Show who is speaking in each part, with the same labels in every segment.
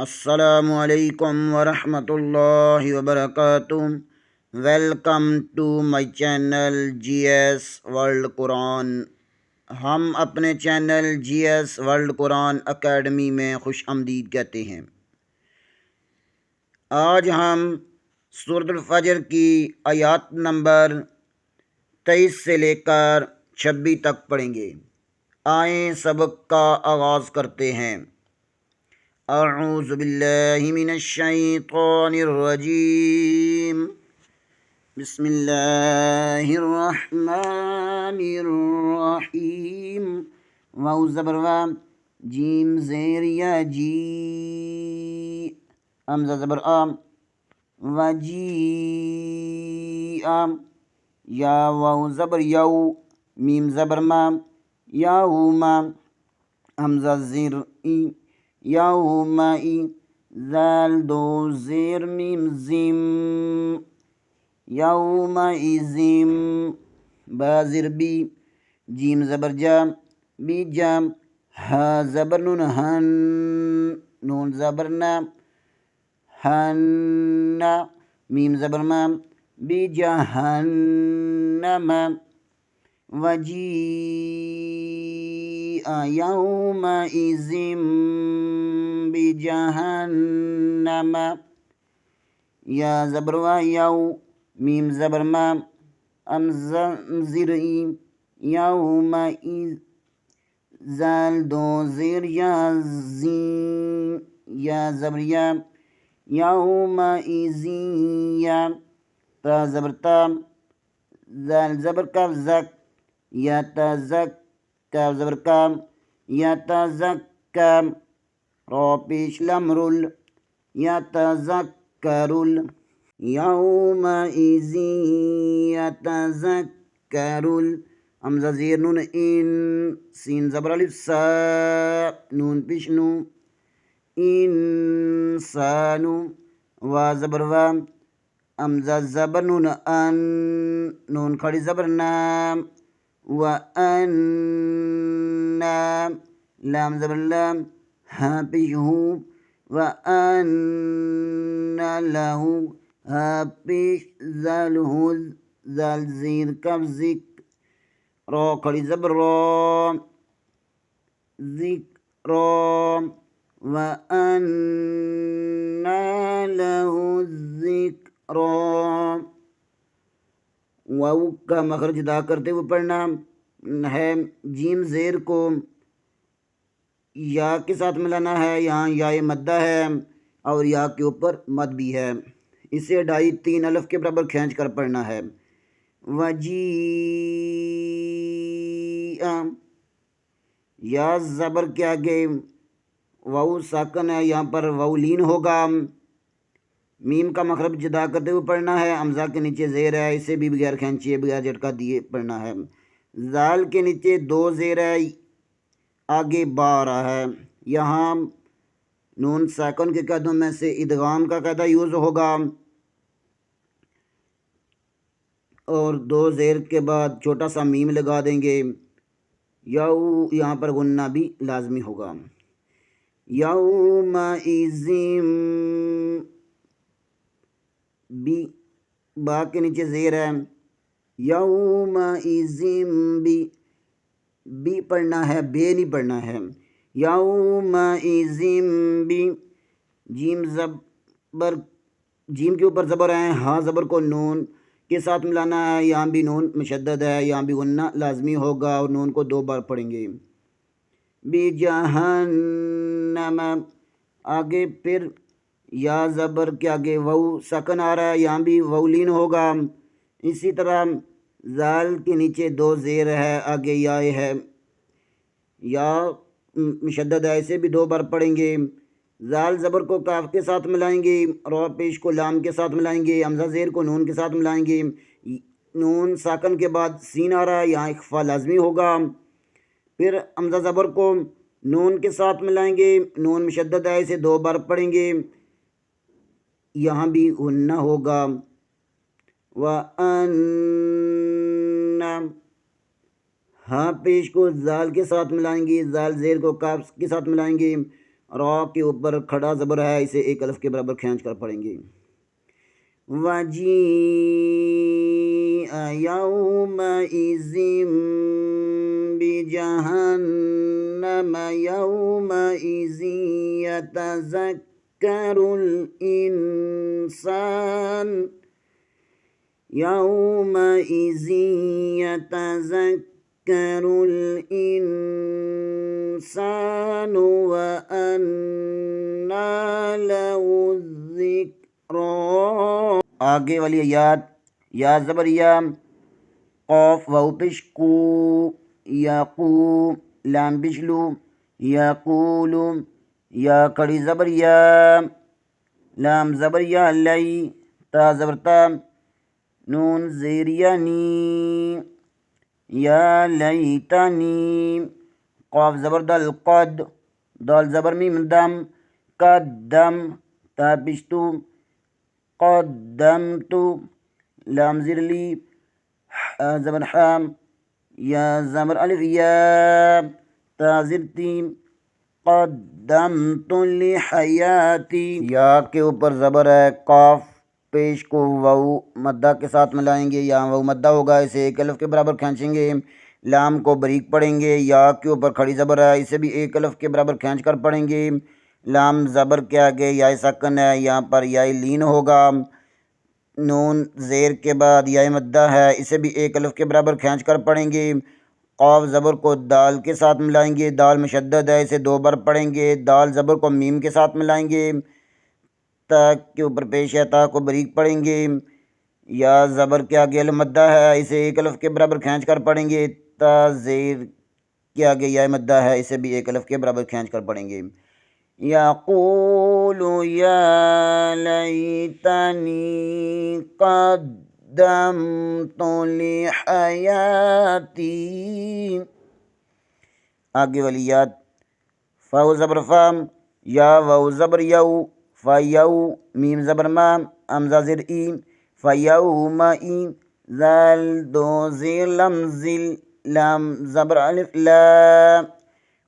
Speaker 1: अस्सलामु अलैकुम वरहमतुल्लाहि वबरकातुह। Welcome to my channel GS world Quran. हम अपने channel GS world Quran academy में खुश आमदीद कहते हैं। आज हम सूरतुल फजर की आयत नंबर 23 से लेकर 26 तक पढ़ेंगे। आए सबक का आगाज़ करते हैं। अऊज़ु बिल्लाहि मिनश शैतानिर रजीम। बिस्मिल्लाहिर रहमानिर रहीम। वाव ज़बर वा, जीम ज़ेर या जी, हमज़ा ज़बर आम, वजी आम, या वाव ज़बर यऊ, मीम ज़बर माम, याहुमा, हमज़ा ज़ेर ई, यौमाई, ज़ाल दो ज़ेर मीम ज़िम, यौमाइज़िम, बा ज़ेर बी, जीम ज़बर जाम, बी जाम, हा ज़बर नून हन, नून ज़बर ना, हन्ना, मीम ज़बर माम, बी जहन्नमा, वजी यौमाइज़िम बिजहन्नम, या ज़बर वा यौ, मीम ज़बर माम, हमज़ा ज़ेर ई, यौमाइज़, ज़ाल दो ज़ेर या ज़ी, या ज़बर या, यौमाइज़िया, ता ज़बर ताम, ज़ाल ज़बर कफ ज़क, या तज़क, काफ ज़बर काम, या तज़क्कम, रा पेश लमरुल, या तज़क्करुल, यौमाइज़ि यतज़क्करुल, हमज़ा ज़ेर नून इन, सीन ज़बर अलिफ सा, नून पेश नू, इंसानु, वा ज़बर वा, हमज़ा ज़बर नून अन, नून खड़ी ज़बर नाम, व अन्ना, लाम ज़बर लाम, हाँ पेश हूँ, व अन्ना लहू, हाँ पेश ज़ाल हूँ, ज़ाल ज़ेर कफ ज़िक, रा खड़ी ज़बर रा, ज़िक्रा, व अन्ना लहू ज़िक्रा। वाव का मखरज अदा करते हुए पढ़ना है। जीम ज़ेर को या के साथ मिलाना है, यहाँ या मद्दा है और या के ऊपर मद भी है। इसे 2.5-3 अलिफ के बराबर खींच कर पढ़ना है। वजी या ज़बर के आगे वाव साकन है, यहाँ पर वाव लीन होगा। मीम का मखरब जदा करते हुए पढ़ना है। हमज़ा के नीचे ज़ेर है, इसे भी बगैर खींचिए बगैर झटका दिए पढ़ना है। ज़ाल के नीचे 2 ज़ेर है, आगे बा आ रहा है। यहाँ नून साकन के कदों में से इदगाम का कायदा यूज़ होगा और 2 ज़ेर के बाद छोटा सा मीम लगा देंगे। याऊ यहाँ पर गुन्ना भी लाजमी होगा। यौमाइज़िम, बी, बा के नीचे ज़ेर है। यौमाइज़िम बी पढ़ना है, बे नहीं पढ़ना है। यौमाइज़िम बी, जीम ज़बर, जीम के ऊपर ज़बर है, हाँ ज़बर को नून के साथ मिलाना है। यहाँ भी नून मुशद्दद है, यहाँ भी गुन्ना लाजमी होगा और नून को 2 बार पढ़ेंगे। बी जहन्नम, आगे फिर या ज़बर के आगे वाव सकन आ रहा है, यहाँ भी वाव लीन होगा। इसी तरह ज़ाल के नीचे 2 ज़ेर है, आगे या है, या मुशद्दद है, इसे भी 2 बार पढ़ेंगे। ज़ाल ज़बर को काफ के साथ मिलाएंगे, रा पेश को लाम के साथ मिलाएंगे, हमज़ा ज़ेर को नून के साथ मिलाएंगे। नून साकन के बाद सीन आ रहा है, यहाँ इख्फा लाजमी होगा। फिर हमज़ा ज़बर को नून के साथ मिलाएंगे, नून मुशद्दद है, इसे 2 बार पढ़ेंगे, यहाँ भी गुन्ना होगा। व अन्ना, हाँ पेश को ज़ाल के साथ मिलाएंगे, ज़ाल ज़ेर को काफ के साथ मिलाएंगे रॉ के ऊपर खड़ा ज़बर है, इसे एक अलिफ के बराबर खींच कर पढ़ेंगे। वजी यौमइज़िम बिजहन्नम यौमइज़ि यतज़क्करुल इंसान यौमइज़ि यतज़क्करुल इंसानु व अन्ना लहुज़्ज़िक्रा। आगे वाली आयत या ज़बर या, क़ाफ वाव पेश कू, याकू, लाम बिशलू, याकूलू, या खड़ी ज़बर या, लाम ज़बर या लई, ता ज़बर ता, नून ज़ेरिया नी, या लईतानी, क़ाफ ज़बर दल क़द, दाल ज़बर मीम दम, कद्दम, ता बिश्तू, क़द्दमतु, लाम ज़िरली, ज़बर हाम, या ज़बर अलिफ या, ता ज़िरती, क़द्दमतु लिहयाती। या के ऊपर ज़बर है, क़ाफ पेश को वाव मद्दा के साथ मिलाएंगे, यहाँ वाव मद्दा होगा, इसे एक अलिफ के बराबर खींचेंगे। लाम को बरीक पढ़ेंगे, या के ऊपर खड़ी ज़बर है, इसे भी एक अलिफ के बराबर खींच कर पढ़ेंगे। लाम ज़बर के आगे या सकन है, यहाँ पर या लीन होगा। नून ज़ेर के बाद या मद्दा है, इसे भी एक अलिफ के बराबर खींच कर पढ़ेंगे। क़ाफ ज़बर को दाल के साथ मिलाएंगे, दाल मुशद्दद है, इसे दो बार पढ़ेंगे। दाल ज़बर को मीम के साथ मिलाएंगे, ता के ऊपर पेश है, ता को बरीक पढ़ेंगे। या ज़बर के आगे अल मद्दा है, इसे एक अलिफ के बराबर खींच कर पढ़ेंगे। ता ज़ेर के आगे या मद्दा है, इसे भी एक अलिफ के बराबर खींच कर पढ़ेंगे। यक़ूलु या लैतनी क़द्दमतु लिहयाती। आगे वाली याद, फ़ाउ ज़बर फ़ाम, या वाउ ज़बर यऊ, फ़यऊ, मीम ज़बर माम, हमज़ा ज़िर ई, फ़यौमई, ज़ाल दो ज़ेर लम ज़िल, लाम ज़बर अलिफ ला,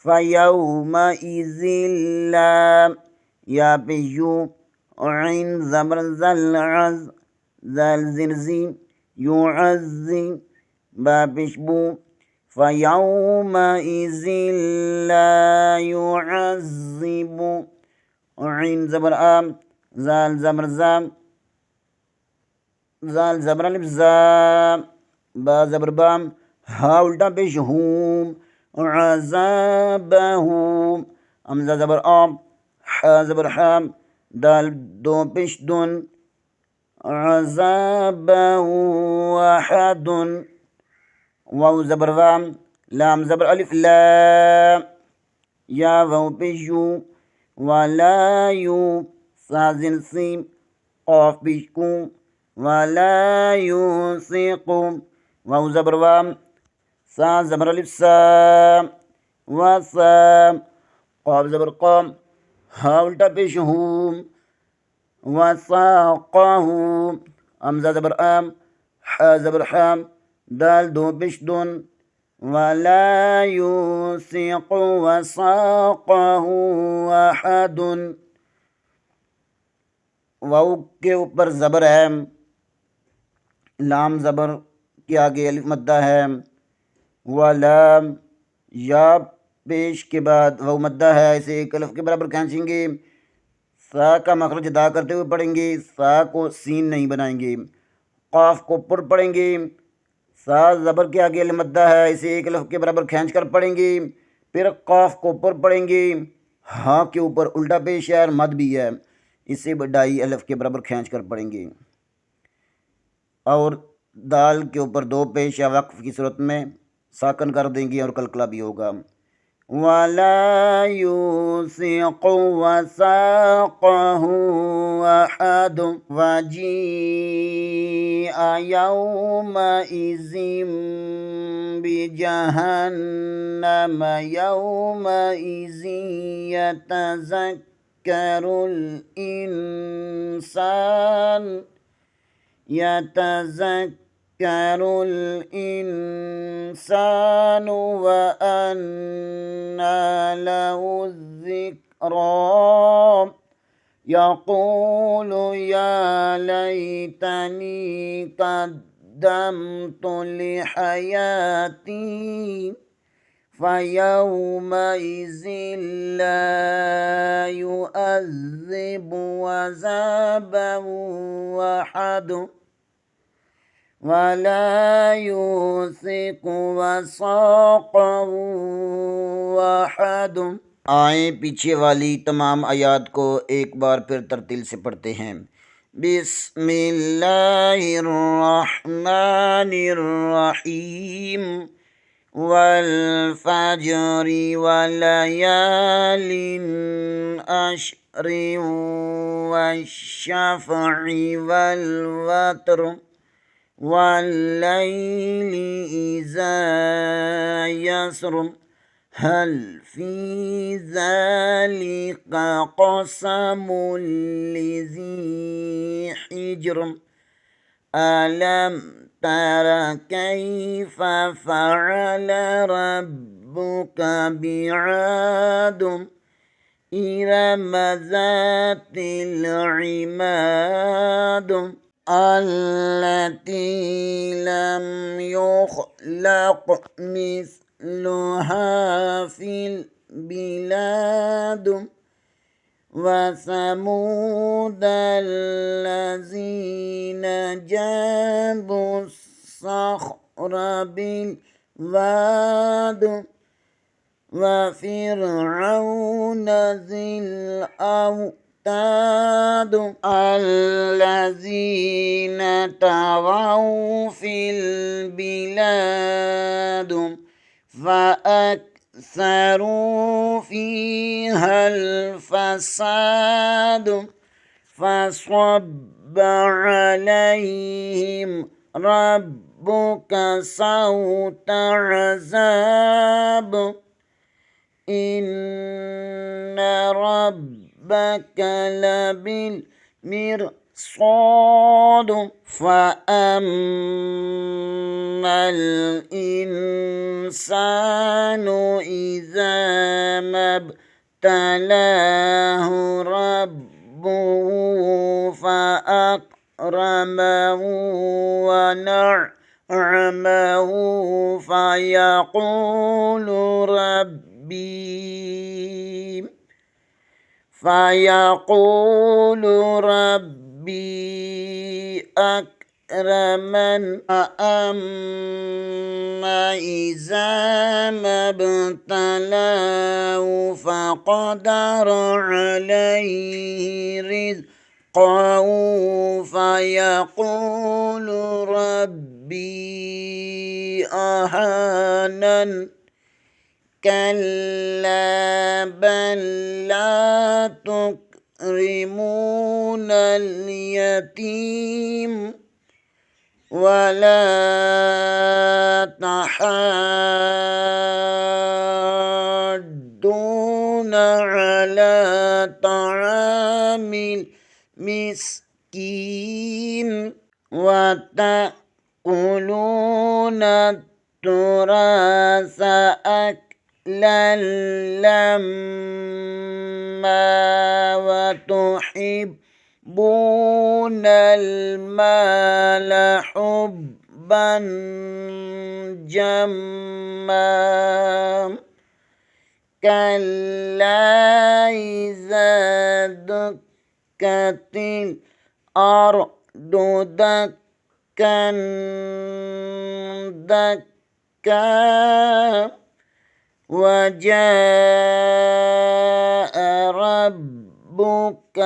Speaker 1: फ़यौमइज़िल ला, या पे यू, ऐन ज़बर ज़ल अज़, ज़ाल ज़िर ज़ी, युअज़्ज़ी, बा पेश बू, फ़यौमइज़िल ला युअज़्ज़िबु, ऐन ज़बर आम, ज़ाल ज़बर ज़ाम, ज़ाल ज़बर अलिफ ज़ा, बा ज़बर बाम, हा उल्टा पेश हूम, अज़ाबहूम, हमज़ा ज़बर आम, हा ज़बर हाम, दाल दो पेश दुन, अज़ाबहू अहदुन, वाव ज़बर वाम, लाम ज़बर अलिफ ला, या वाव पेश यू, वला यू, साजिन सीम, क़ाफ पेश कू, वला यूसिक़ु, वाव ज़बर वाम, सा ज़बर अलिफ सा, वसा, क़ाफ ज़बर क़ाम, हा उल्टा पेश हूम, वसाक़हू, हमज़ा ज़बर आम, हा ज़बर हाम, दाल दो पेश दुन, वला यूसिक़ु वसाक़हू अहदुन। वाव के ऊपर ज़बर है, लाम ज़बर के आगे अलिफ मद्दा है, वलाम, या पेश के बाद वाव मद्दा है, इसे एक अलिफ के बराबर खींचेंगे। सा का मखरज अदा करते हुए पढ़ेंगे, सा को सीन नहीं बनाएंगे। क़ाफ को पुर पढ़ेंगे, सा ज़बर के आगे अलिफ मद्दा है, इसे एक अलिफ के बराबर खींच कर पढ़ेंगे। फिर क़ाफ को पुर पढ़ेंगे, हाँ के ऊपर उल्टा पेश है और मद भी है, इसे ढाई अलिफ के बराबर खींच कर पढ़ेंगे। और दाल के ऊपर दो पेश या वक्फ की सूरत में साकन कर देंगे और कलकला भी होगा। वला यूसिक़ु वसाक़हू अहद, वजीअ यौमइज़िम बिजहन्नम यौमइज़ि यतज़क्करुल इंसान यतज़क्करुल इंसानु व अन्ना लहुज़्ज़िक्रा। ذكرى يقول يا ليتني قدمت لحياتي فيومئذ لا يؤذب عذابه أحد ولا يوثق وثاقه أحد। आए पीछे वाली तमाम आयात को एक बार फिर तरतील से पढ़ते हैं। बिस्मिल्लाहिर्रहमानिर्रहीम वल फज्रि वलयालिन अश्रि वश्शफ़इ वल वत्र वल्लैलि इज़ा यसर हल फी ज़ालिक क़समुल लिज़ी हिज्र अलम तर कैफ़ फ़अल रब्बुक बिआद इरम ज़ातिल इमाद अल्लती लम युख़लक़ मिस्लुहा फ़िल बिलाद वसमूद अल्लज़ीन जाबु अस्सख़्र बिलवाद वफ़िरऔन ज़िल औताद अल्लज़ीन तग़ौ फ़िल बिलाद फ़अक्सरू फ़ीहा الفساد فصب عليهم ربك صوت عذاب إن ربك لبالمرصاد فأما الإنسان إذا ما ابتلاه ربه فأكرمه ونعمه فيقول ربي أكرمن أما إذا ما ابتلاه فقدر عليه رزقه فيقول ربي أهانن كلا بل لا تكرمون اليتيم ولا تحاضون على طعام المسكين وتأكلون التراث أكلا لما وتحبون المال حبا جما كلا إذا دكت الأرض دكا دكا وجاء ربك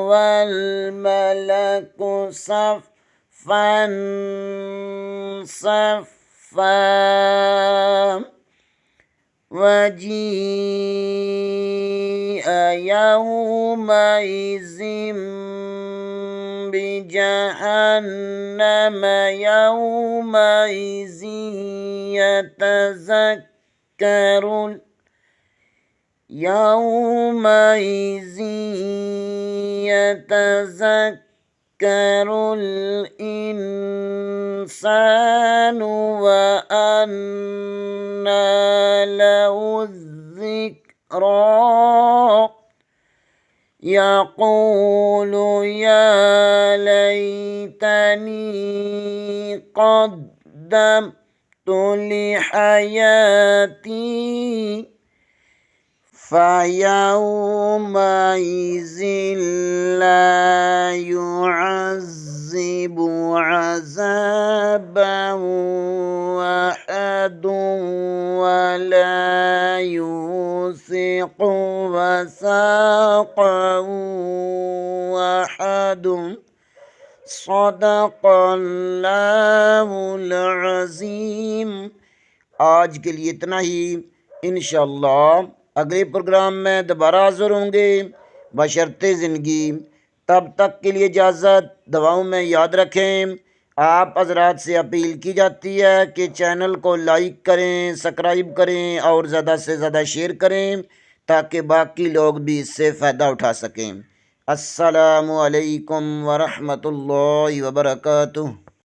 Speaker 1: والملك صفا صفا وجيء يومئذ بجهنم يومئذ يتذكر الإنسان وأنى له الذكرى यक़ूलु या लैतनी क़द्दमतु लिहयाती फ़यौमइज़िन ला युअज़्ज़िबु अज़ाबहु अहदुन वला यूसिक़ु वसाक़हु अहदुन। सदक़ल्लाहुल अज़ीम। आज के लिए इतना ही। इंशाअल्लाह अगले प्रोग्राम में दोबारा हाज़िर होंगे बशर्ते ज़िंदगी। तब तक के लिए इजाज़त। दुआओं में याद रखें। आप हज़रात से अपील की जाती है कि चैनल को लाइक करें, सब्सक्राइब करें और ज़्यादा से ज़्यादा शेयर करें ताकि बाकी लोग भी इससे फ़ायदा उठा सकें। अस्सलामु अलैकुम व रहमतुल्लाहि व बरकातुहू।